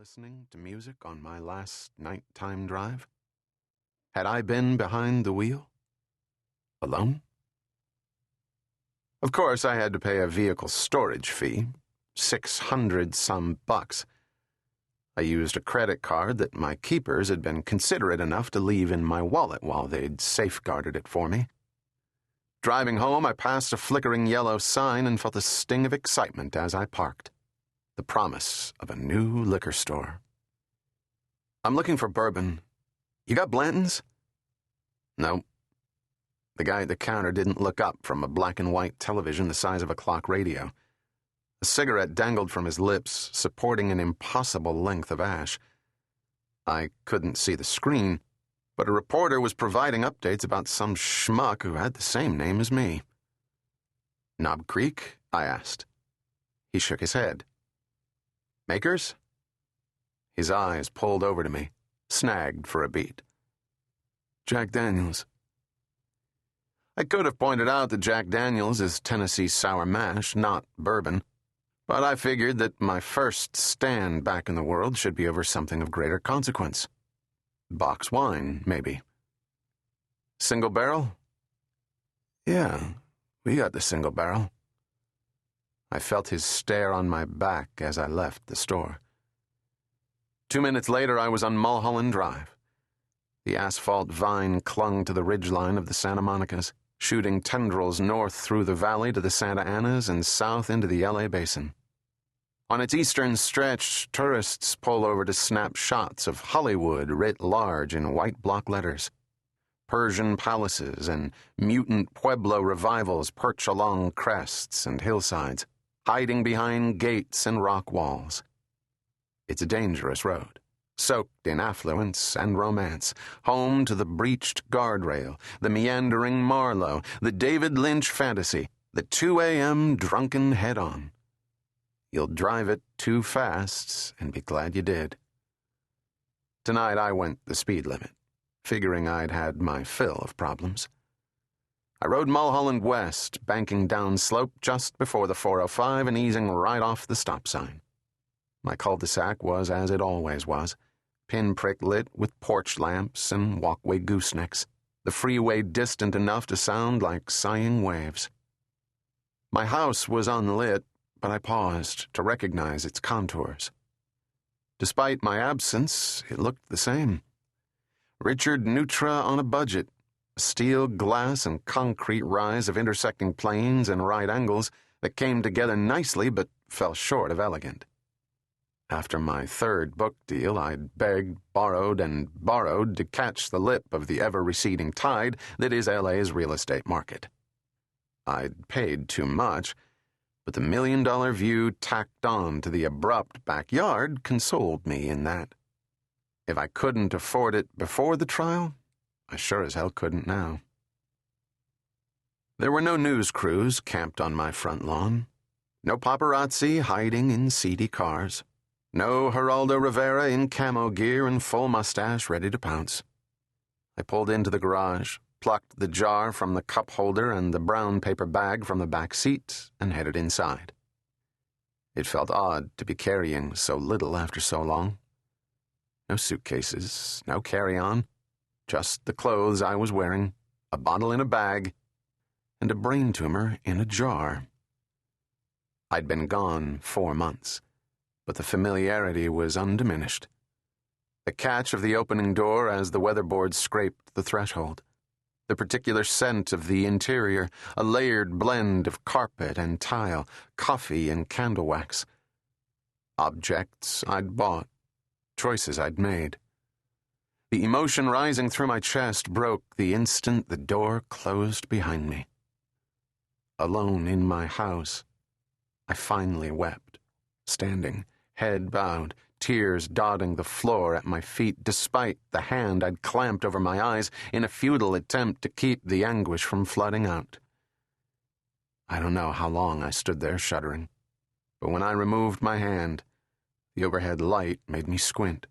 listening to music on my last nighttime drive? Had I been behind the wheel? Alone? Of course, I had to pay a vehicle storage fee, $600-some. I used a credit card that my keepers had been considerate enough to leave in my wallet while they'd safeguarded it for me. Driving home, I passed a flickering yellow sign and felt a sting of excitement as I parked. The promise of a new liquor store. "I'm looking for bourbon. You got Blanton's?" "No." The guy at the counter didn't look up from a black-and-white television the size of a clock radio. A cigarette dangled from his lips, supporting an impossible length of ash. I couldn't see the screen, but a reporter was providing updates about some schmuck who had the same name as me. "Knob Creek?" I asked. He shook his head. "Makers?" His eyes pulled over to me, snagged for a beat. "Jack Daniels." I could have pointed out that Jack Daniels is Tennessee sour mash, not bourbon, but I figured that my first stand back in the world should be over something of greater consequence. Box wine, maybe. "Single barrel?" "Yeah, we got the single barrel." I felt his stare on my back as I left the store. 2 minutes later, I was on Mulholland Drive. The asphalt vine clung to the ridgeline of the Santa Monicas, shooting tendrils north through the valley to the Santa Anas and south into the LA basin. On its eastern stretch, tourists pull over to snap shots of Hollywood writ large in white block letters. Persian palaces and mutant Pueblo revivals perch along crests and hillsides, hiding behind gates and rock walls. It's a dangerous road, soaked in affluence and romance, home to the breached guardrail, the meandering Marlowe, the David Lynch fantasy, the 2 a.m. drunken head-on. You'll drive it too fast and be glad you did. Tonight I went the speed limit, figuring I'd had my fill of problems. I rode Mulholland West, banking downslope just before the 405 and easing right off the stop sign. My cul-de-sac was as it always was, pinprick lit with porch lamps and walkway goosenecks, the freeway distant enough to sound like sighing waves. My house was unlit, but I paused to recognize its contours. Despite my absence, it looked the same. Richard Neutra on a budget. Steel, glass, and concrete rise of intersecting planes and right angles that came together nicely but fell short of elegant. After my third book deal, I'd begged, borrowed, and borrowed to catch the lip of the ever-receding tide that is LA's real estate market. I'd paid too much, but the million-dollar view tacked on to the abrupt backyard consoled me in that. If I couldn't afford it before the trial, I sure as hell couldn't now. There were no news crews camped on my front lawn. No paparazzi hiding in seedy cars. No Geraldo Rivera in camo gear and full mustache ready to pounce. I pulled into the garage, plucked the jar from the cup holder and the brown paper bag from the back seat, and headed inside. It felt odd to be carrying so little after so long. No suitcases, no carry-on. Just the clothes I was wearing, a bottle in a bag, and a brain tumor in a jar. I'd been gone 4 months, but the familiarity was undiminished. The catch of the opening door as the weatherboard scraped the threshold. The particular scent of the interior, a layered blend of carpet and tile, coffee and candle wax. Objects I'd bought, choices I'd made. The emotion rising through my chest broke the instant the door closed behind me. Alone in my house, I finally wept, standing, head bowed, tears dotting the floor at my feet despite the hand I'd clamped over my eyes in a futile attempt to keep the anguish from flooding out. I don't know how long I stood there shuddering, but when I removed my hand, the overhead light made me squint.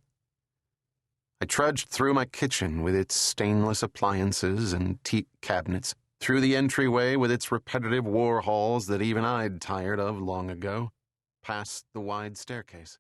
I trudged through my kitchen with its stainless appliances and teak cabinets, through the entryway with its repetitive war halls that even I'd tired of long ago, past the wide staircase.